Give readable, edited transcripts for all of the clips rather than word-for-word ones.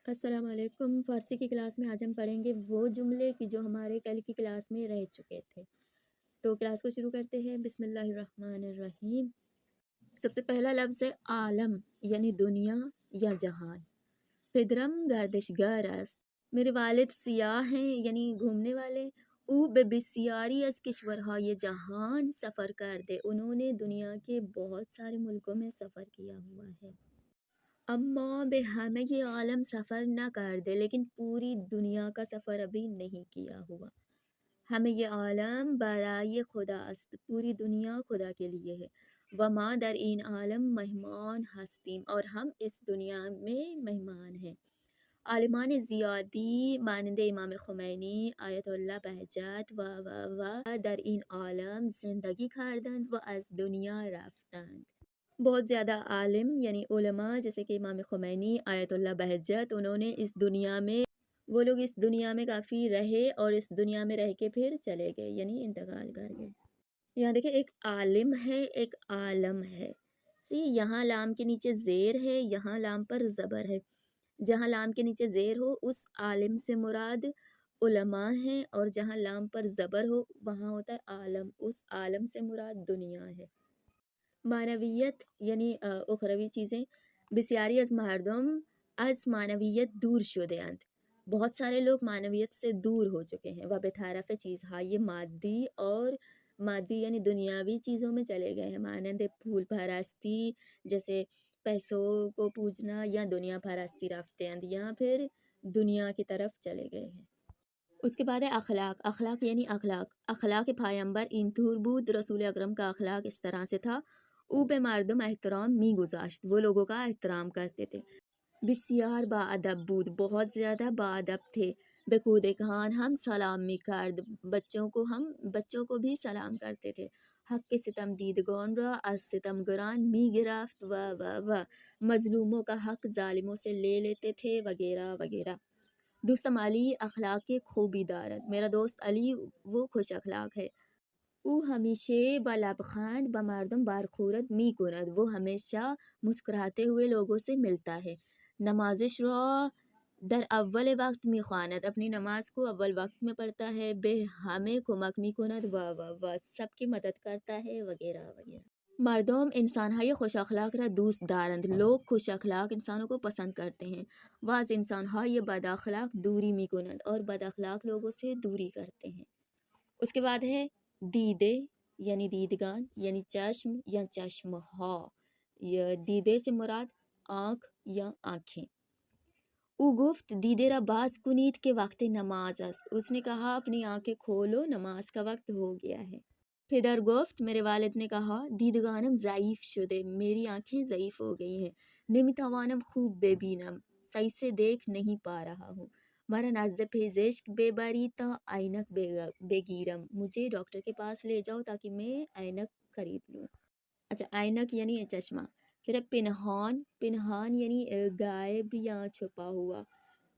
السلام علیکم۔ فارسی کی کلاس میں آج ہم پڑھیں گے وہ جملے کہ جو ہمارے کل کی کلاس میں رہ چکے تھے۔ تو کلاس کو شروع کرتے ہیں۔ بسم اللہ الرحمن الرحیم۔ سب سے پہلا لفظ ہے عالم، یعنی دنیا یا جہان۔ پدرم گردشگر است، میرے والد سیاح ہیں یعنی گھومنے والے۔ او بے بسیاری از کشورهای جہان سفر کرده، انہوں نے دنیا کے بہت سارے ملکوں میں سفر کیا ہوا ہے۔ اما بے ہمیں یہ عالم سفر نہ کر دے، لیکن پوری دنیا کا سفر ابھی نہیں کیا ہوا۔ ہمیں یہ عالم برائے خدا است، پوری دنیا خدا کے لیے ہے۔ وما در این عالم مہمان ہستیم، اور ہم اس دنیا میں مہمان ہیں۔ عالمان زیادی مانند امام خمینی آیت اللہ بہجت و در این عالم زندگی کردند و از دنیا رفتند۔ بہت زیادہ عالم یعنی علماء جیسے کہ امام خمینی آیت اللہ بہجت، انہوں نے اس دنیا میں وہ لوگ اس دنیا میں کافی رہے اور اس دنیا میں رہ کے پھر چلے گئے یعنی انتقال کر گئے۔ یہاں دیکھیں ایک عالم ہے، ایک عالم ہے۔ یہاں لام کے نیچے زیر ہے، یہاں لام پر زبر ہے۔ جہاں لام کے نیچے زیر ہو اس عالم سے مراد علماء ہیں، اور جہاں لام پر زبر ہو وہاں ہوتا ہے عالم، اس عالم سے مراد دنیا ہے۔ معنویت یعنی اخروی چیزیں۔ بسیاری از مردم از معنویت دور شده اند، بہت سارے لوگ معنویت سے دور ہو چکے ہیں۔ وہ بطرف چیزهای مادی، اور مادی یعنی دنیاوی چیزوں میں چلے گئے ہیں، مانند پھول پرستی جیسے پیسوں کو پوجنا، یا دنیا پرستی رفته اند، یا پھر دنیا کی طرف چلے گئے ہیں۔ اس کے بعد ہے اخلاق۔ اخلاق یعنی اخلاق۔ اخلاق پیامبر این طور بود، رسول اکرم کا اخلاق اس طرح سے تھا۔ او به مردم احترام می گذاشت، وہ لوگوں کا احترام کرتے تھے۔ بسیار با ادب بود، بہت زیادہ با ادب تھے۔ به کودکان ہم سلام می کرد، بچوں کو بھی سلام کرتے تھے۔ حق کے ستم دیدگان را از ستمگران می گرفت و مظلوموں کا حق ظالموں سے لے لیتے تھے وغیرہ وغیرہ۔ دوستم علی اخلاق خوبی دارد، میرا دوست علی وہ خوش اخلاق ہے۔ او ہمیشہ با لبخند با مردم برخورد می کند، وہ ہمیشہ مسکراتے ہوئے لوگوں سے ملتا ہے۔ نمازش را در اول وقت می خواند، اپنی نماز کو اول وقت میں پڑھتا ہے۔ بے ہمیں کمک می کند و سب کی مدد کرتا ہے وغیرہ وغیرہ۔ مردم انسانهای خوش اخلاق را دوست دارند، لوگ خوش اخلاق انسانوں کو پسند کرتے ہیں۔ و از انسانهای بد اخلاق دوری می کنند، اور بد اخلاق لوگوں سے دوری کرتے ہیں۔ اس کے بعد ہے دیدے یعنی دیدگان، یعنی چشم یا چشمہا۔ دیدے سے مراد آنکھ یا آنکھیں۔ او گفت دیدے را باز کنید کے وقت نماز است، اس نے کہا اپنی آنکھیں کھولو، نماز کا وقت ہو گیا ہے۔ پدر گفت، میرے والد نے کہا دیدگانم ضعیف شده، میری آنکھیں ضعیف ہو گئی ہیں۔ نمیتوانم خوب ببینم، صحیح سے دیکھ نہیں پا رہا ہوں۔ مرا نزد پزشک ببری تا عینک بگیرم، مجھے ڈاکٹر کے پاس لے جاؤ تاکہ میں عینک خرید لوں۔ اچھا، عینک یعنی چشمہ۔ پھر پنہان، پنہان یعنی غائب یا چھپا ہوا۔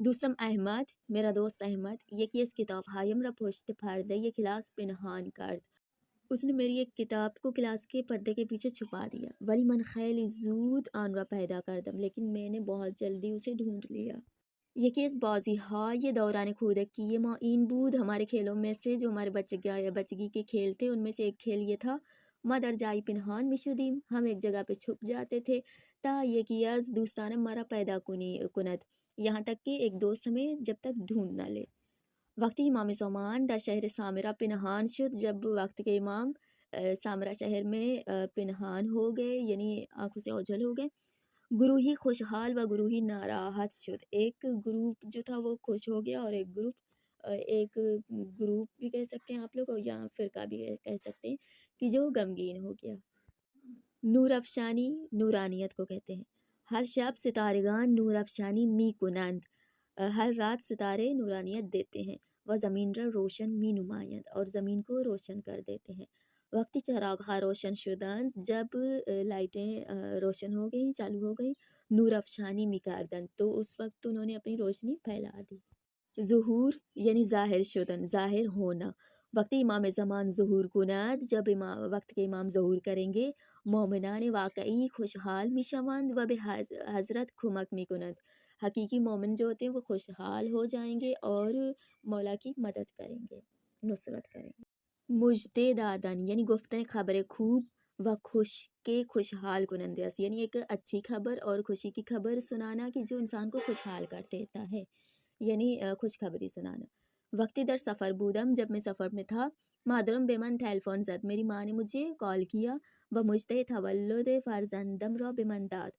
دوستم احمد، میرا دوست احمد، یکی از کتابهایم را پشت پرده کلاس پنهان کرد، اس نے میری ایک کتاب کو کلاس کے پردے کے پیچھے چھپا دیا۔ ولی من خیلی زود آن را پیدا کردم، لیکن میں نے بہت جلدی اسے ڈھونڈ لیا۔ یکی از بازیهای دوران کودکی ما این بود، ہمارے کھیلوں میں سے جو ہمارے بچگی کے کھیل تھے ان میں سے ایک کھیل یہ تھا۔ ما در جایی پنهان میشدیم، ہم ایک جگہ پہ چھپ جاتے تھے۔ تا یکی از دوستانم مرا پیدا کند، یہاں تک کہ ایک دوست ہمیں جب تک ڈھونڈ نہ لے۔ وقتی امام زمان در شہر سامرا پنہان شد، جب وقت کے امام سامرا شہر میں پنہان ہو گئے یعنی آنکھوں سے اوجھل ہو گئے۔ گروہی خوشحال و گروہی ناراحت شد، ایک گروپ جو تھا وہ خوش ہو گیا، اور ایک گروپ بھی کہہ سکتے ہیں آپ لوگ، یا فرقہ بھی کہہ سکتے ہیں کہ جو غمگین ہو گیا۔ نور افشانی نورانیت کو کہتے ہیں۔ ہر شب ستارگان نور افشانی می کنند، ہر رات ستارے نورانیت دیتے ہیں۔ وہ زمین را روشن می نمایند، اور زمین کو روشن کر دیتے ہیں۔ وقتی چراغ روشن شدند، جب لائٹیں روشن ہو گئیں، چالو ہو گئیں، نور افشانی می کردند، تو اس وقت انہوں نے اپنی روشنی پھیلا دی۔ ظہور یعنی ظاہر شدن، ظاہر ہونا۔ وقتی امام زمان ظہور کند، جب وقت کے امام ظہور کریں گے، مومنان واقعی خوشحال می شوند و به حضرت کمک می کنند، حقیقی مومن جو ہوتے ہیں وہ خوشحال ہو جائیں گے اور مولا کی مدد کریں گے، نصرت کریں گے۔ مجدے دادن یعنی گفتن خبر خوب و خوش کے خوشحال کنندے است، یعنی ایک اچھی خبر اور خوشی کی خبر سنانا کہ جو انسان کو خوشحال کر دیتا ہے، یعنی خوشخبری سنانا۔ وقتی در سفر بودم، جب میں سفر میں تھا، مادرم بمن ٹیلیفون زد، میری ماں نے مجھے کال کیا، و مجدے تولد فرزندم را بمن داد،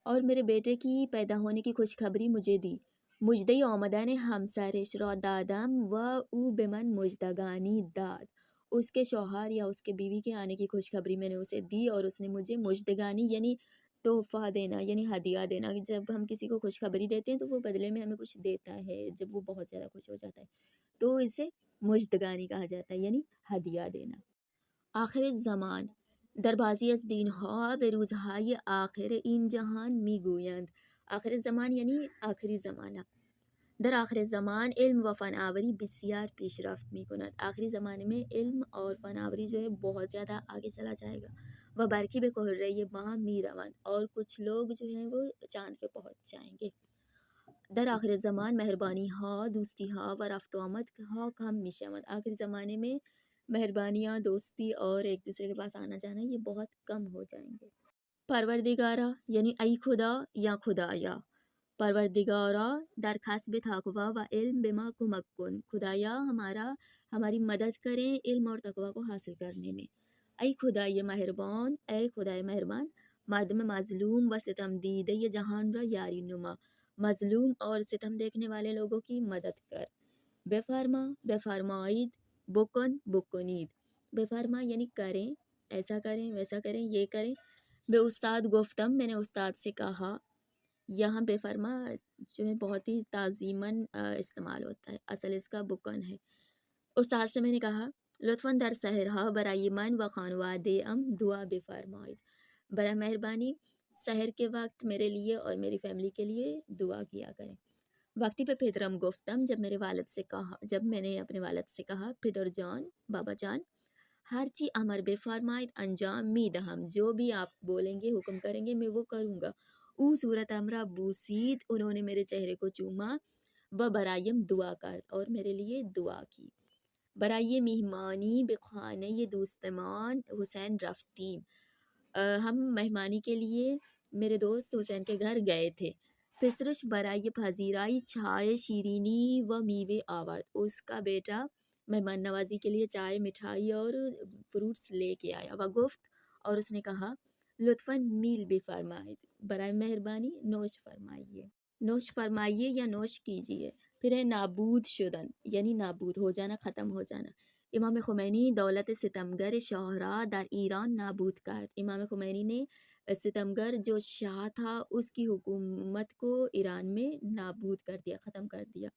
اور میرے بیٹے کی پیدا ہونے کی خوشخبری مجھے دی۔ مجدے آمدن همسرش را دادم و او بمن مژدگانی داد، اس کے شوہر یا اس کے بیوی کے آنے کی خوشخبری میں نے اسے دی اور اس نے مجھے مژدگانی یعنی تحفہ دینا، یعنی ہدیہ دینا۔ جب ہم کسی کو خوشخبری دیتے ہیں تو وہ بدلے میں ہمیں کچھ دیتا ہے، جب وہ بہت زیادہ خوش ہو جاتا ہے تو اسے مژدگانی کہا جاتا ہے، یعنی ہدیہ دینا۔ آخر الزمان در بعضی از دینها به روزهای آخر این جهان میگویند. آخر زمان یعنی آخری زمانہ۔ در آخر زمان علم و فناوری بسیار پیشرفت میکند، آخری زمانے میں علم اور فناوری جو ہے بہت زیادہ آگے چلا جائے گا۔ و برقی به کهره ماه میروند، اور کچھ لوگ جو ہیں وہ چاند پہ پہنچ جائیں گے۔ در آخر زمان مہربانی ها، دوستی ها و رفت و آمد ها کم میشوند، آخری زمانے میں مہربانیاں، دوستی اور ایک دوسرے کے پاس آنا جانا یہ بہت کم ہو جائیں گے۔ پروردگارا یعنی ای خدا یا خدایا، پروردگارا در کسب تقوی و علم بما کمک کن، خدایا ہماری مدد کریں علم اور تقوی کو حاصل کرنے میں۔ ای خدای مہربان، اے خدای مہربان، مردم مظلوم و ستم دیده جہان را یاری نما، مظلوم اور ستم دیکھنے والے لوگوں کی مدد کر۔ بفرما، بفرمائید، بکن، بکنید، بفرما یعنی کریں، ایسا کریں، ویسا کریں، یہ کریں۔ بے استاد گفتم، میں نے استاد سے کہا، یہاں بے فرما جو ہے بہت ہی تعظیماً استعمال ہوتا ہے، اصل اس کا بکن ہے۔ استاد سے میں نے کہا، لطفاً در سحرها برای من و خانواده ام دعا بفرمائید، برائے مہربانی سحر کے وقت میرے لیے اور میری فیملی کے لیے دعا کیا کریں۔ وقتی پہ پدرم گفتم، جب میں نے اپنے والد سے کہا، پدر جان، بابا جان، ہرچی امر بفرمائید انجام می دہم، جو بھی آپ بولیں گے، حکم کریں گے، میں وہ کروں گا۔ او صورت امرا بوسید، انہوں نے میرے چہرے کو چوما، و برایم دعا کرد، اور میرے لیے دعا کی۔ برائی مہمانی بخانه دوستمان حسین رفتیم، ہم مہمانی کے لیے میرے دوست حسین کے گھر گئے تھے۔ پسرش برائی پذیرائی چائے شیرینی و میوے آورد، اس کا بیٹا مہمان نوازی کے لیے چائے، مٹھائی اور فروٹس لے کے آیا۔ و گفت، اور اس نے کہا، لطفاً میل بفرمائید، برائے مہربانی نوش فرمائیے، نوش فرمائیے یا نوش کیجیے۔ پھر ہے نابود شدن یعنی نابود ہو جانا، ختم ہو جانا۔ امام خمینی دولت ستمگر شاہراہ در ایران نابود کرد، امام خمینی نے ستمگر جو شاہ تھا اس کی حکومت کو ایران میں نابود کر دیا، ختم کر دیا۔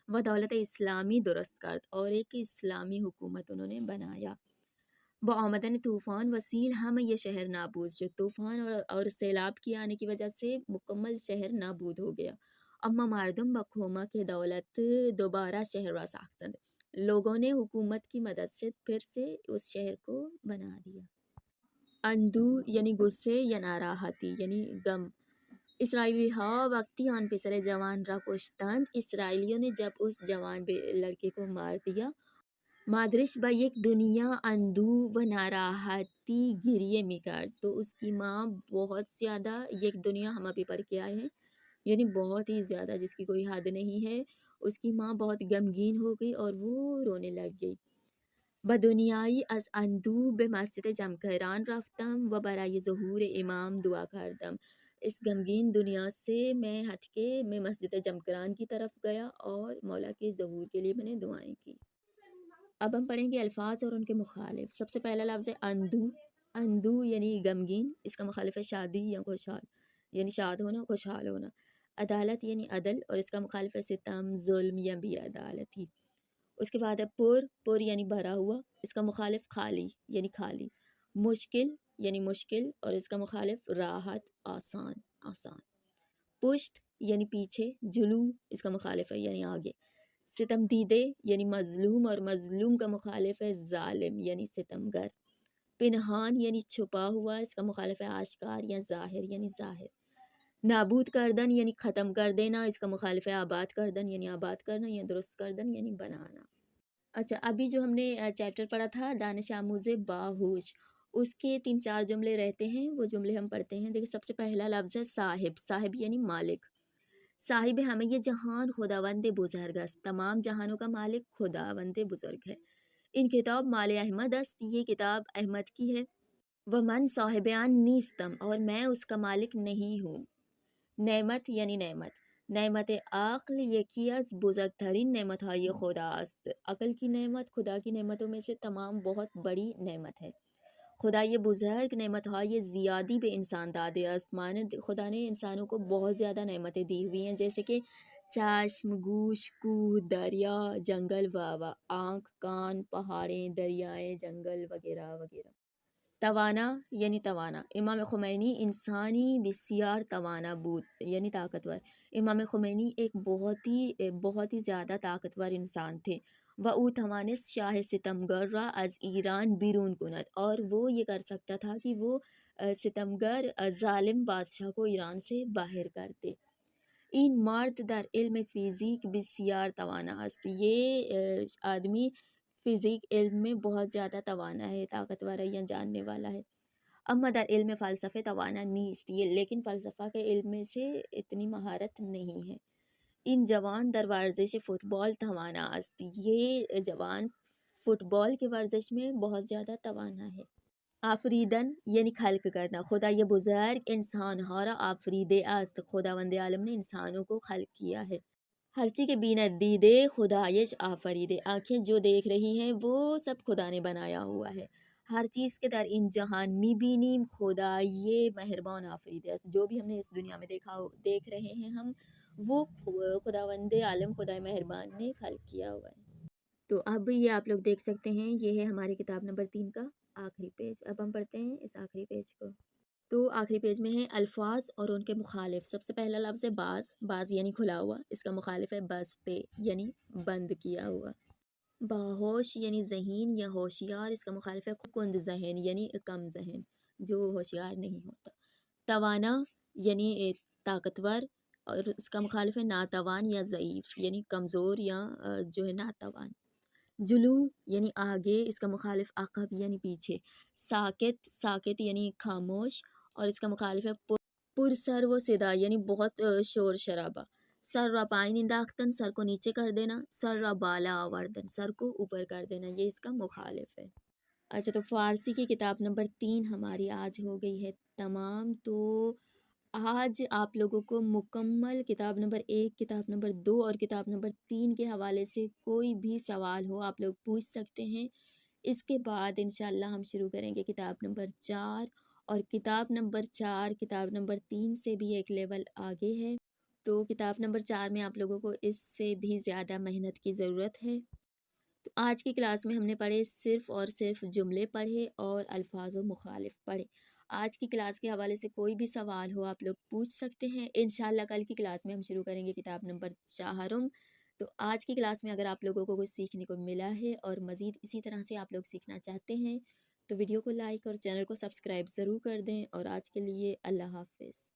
وہ دولت اسلامی درست کرد، اور ایک اسلامی حکومت انہوں نے بنایا۔ وہ آمدن طوفان وسیل ہم یہ شہر نابود شد، طوفان اور سیلاب کی آنے کی وجہ سے مکمل شہر نابود ہو گیا۔ اما مردم بکھوما کے دولت دوبارہ شہر را ساختند، لوگوں نے حکومت کی مدد سے پھر سے اس شہر کو بنا دیا۔ اندو یعنی غصے یا ناراحتی یعنی غم۔ اسرائیلی ہا وقتی آن پسر جوان را کشتند، اسرائیلیوں نے جب اس جوان لڑکے کو مار دیا، مادرش با یک دنیا اندو و ناراحتی گریه میکرد، تو اس کی ماں بہت زیادہ، یک دنیا ہم ابھی پڑھ کے آئے ہیں، یعنی بہت ہی زیادہ جس کی کوئی حد نہیں ہے، اس کی ماں بہت غمگین ہو گئی اور وہ رونے لگ گئی۔ بدنیایی از اندوه به مسجد جمکران رفتم و برای ظهور امام دعا کردم، اس غمگین دنیا سے میں ہٹ کے میں مسجد جمکران کی طرف گیا اور مولا کے ظہور کے لیے میں نے دعائیں کی۔ اب ہم پڑھیں گے الفاظ اور ان کے مخالف۔ سب سے پہلا لفظ ہے اندو، اندو یعنی غمگین، اس کا مخالف ہے شادی یا خوشحال، یعنی شاد ہونا، خوشحال ہونا۔ عدالت یعنی عدل، اور اس کا مخالف ہے ستم، ظلم یا بے عدالتی۔ اس کے بعد ہے پر یعنی بھرا ہوا، اس کا مخالف خالی یعنی خالی۔ مشکل یعنی مشکل، اور اس کا مخالف راحت، آسان، آسان۔ پشت یعنی پیچھے، جلو اس کا مخالف ہے یعنی آگے۔ ستم دیدے یعنی مظلوم، اور مظلوم کا مخالف ہے ظالم یعنی ستمگر۔ پنہان یعنی چھپا ہوا، اس کا مخالف ہے آشکار یا ظاہر یعنی ظاہر۔ نابود کردن یعنی ختم کر دینا، اس کا مخالف ہے آباد کردن یعنی آباد کرنا یا درست کردن یعنی بنانا۔ اچھا، ابھی جو ہم نے چیپٹر پڑھا تھا دانش آموز باہوش، اس کے 3-4 جملے رہتے ہیں، وہ جملے ہم پڑھتے ہیں۔ دیکھیں سب سے پہلا لفظ ہے صاحب، صاحب یعنی مالک۔ صاحب ہمیں یہ جہان خداوند بزرگ است، تمام جہانوں کا مالک خداوند بزرگ ہے۔ ان کتاب مال احمد است، یہ کتاب احمد کی ہے۔ ومن صاحبان نیستم، اور میں اس کا مالک نہیں ہوں۔ نعمت یعنی نعمت، نعمت عقل یکی از بزرگترین نعمت های خدا است۔ عقل کی نعمت خدا کی نعمتوں میں سے تمام بہت بڑی نعمت ہے۔ خدا یہ بزرگ نعمت های زیادی به انسان داده است، مانند خدا نے انسانوں کو بہت زیادہ نعمتیں دی ہوئی ہیں، جیسے کہ چشم، گوش، کوہ، دریا، جنگل و آنکھ، کان، پہاڑیں، دریائیں، جنگل وغیرہ وغیرہ۔ توانا یعنی توانا، امام خمینی انسانی بسیار توانا بود یعنی طاقتور۔ امام خمینی ایک بہت ہی زیادہ طاقتور انسان تھے۔ و او توانست شاہ ستمگر را از ایران بیرون کند، اور وہ یہ کر سکتا تھا کہ وہ ستمگر ظالم بادشاہ کو ایران سے باہر کرتے۔ این مرد در علم فیزیک بسیار توانا است، یہ آدمی فزیک علم میں بہت زیادہ توانا ہے، طاقتور ہے یا جاننے والا ہے۔ اما در علم فلسفه توانا نیست، یہ لیکن فلسفہ کے علم میں سے اتنی مہارت نہیں ہے۔ این جوان در ورزش فٹ بال توانا است، یہ جوان فٹ بال کے ورزش میں بہت زیادہ توانا ہے۔ آفریدن یعنی خلق کرنا، خدا یہ بزرگ انسان ہارا آفریده است، خداوند عالم نے انسانوں کو خلق کیا ہے۔ ہر چیز کے بیند دیدے خدایش آفریدے، آنکھیں جو دیکھ رہی ہیں وہ سب خدا نے بنایا ہوا ہے۔ ہر چیز کے در این جہان می بینیم خدای مہربان آفریدے است، جو بھی ہم نے اس دنیا میں دیکھ رہے ہیں ہم، وہ خداوند عالم خدای مہربان نے خلق کیا ہوا ہے۔ تو اب یہ آپ لوگ دیکھ سکتے ہیں، یہ ہے ہماری کتاب نمبر 3 کا آخری پیج۔ اب ہم پڑھتے ہیں اس آخری پیج کو۔ تو آخری پیج میں ہے الفاظ اور ان کے مخالف۔ سب سے پہلا لفظ ہے باز، باز یعنی کھلا ہوا، اس کا مخالف ہے بستے یعنی بند کیا ہوا۔ باہوش یعنی ذہین یا ہوشیار، اس کا مخالف ہے کند ذہن یعنی کم ذہن، جو ہوشیار نہیں ہوتا۔ توانا یعنی طاقتور، اور اس کا مخالف ہے ناتوان یا ضعیف یعنی کمزور یا جو ہے ناتوان۔ جلو یعنی آگے، اس کا مخالف عقب یعنی پیچھے۔ ساکت، ساکت یعنی خاموش، اور اس کا مخالف ہے پر سر و صدا یعنی بہت شور شرابہ۔ سر را پائین انداختن، سر کو نیچے کر دینا۔ سر را بالا آوردن، سر کو اوپر کر دینا، یہ اس کا مخالف ہے۔ اچھا، تو فارسی کی کتاب نمبر 3 ہماری آج ہو گئی ہے تمام۔ تو آج آپ لوگوں کو مکمل کتاب نمبر 1، کتاب نمبر 2 اور کتاب نمبر 3 کے حوالے سے کوئی بھی سوال ہو آپ لوگ پوچھ سکتے ہیں۔ اس کے بعد انشاءاللہ ہم شروع کریں گے کتاب نمبر 4، اور کتاب نمبر 4 کتاب نمبر 3 سے بھی ایک لیول آگے ہے۔ تو کتاب نمبر 4 میں آپ لوگوں کو اس سے بھی زیادہ محنت کی ضرورت ہے۔ تو آج کی کلاس میں ہم نے پڑھے صرف اور صرف جملے پڑھے اور الفاظ و مخالف پڑھے۔ آج کی کلاس کے حوالے سے کوئی بھی سوال ہو آپ لوگ پوچھ سکتے ہیں۔ انشاءاللہ کل کی کلاس میں ہم شروع کریں گے کتاب نمبر 4۔ تو آج کی کلاس میں اگر آپ لوگوں کو کچھ سیکھنے کو ملا ہے اور مزید اسی طرح سے آپ لوگ سیکھنا چاہتے ہیں تو ویڈیو کو لائک اور چینل کو سبسکرائب ضرور کر دیں، اور آج کے لیے اللہ حافظ۔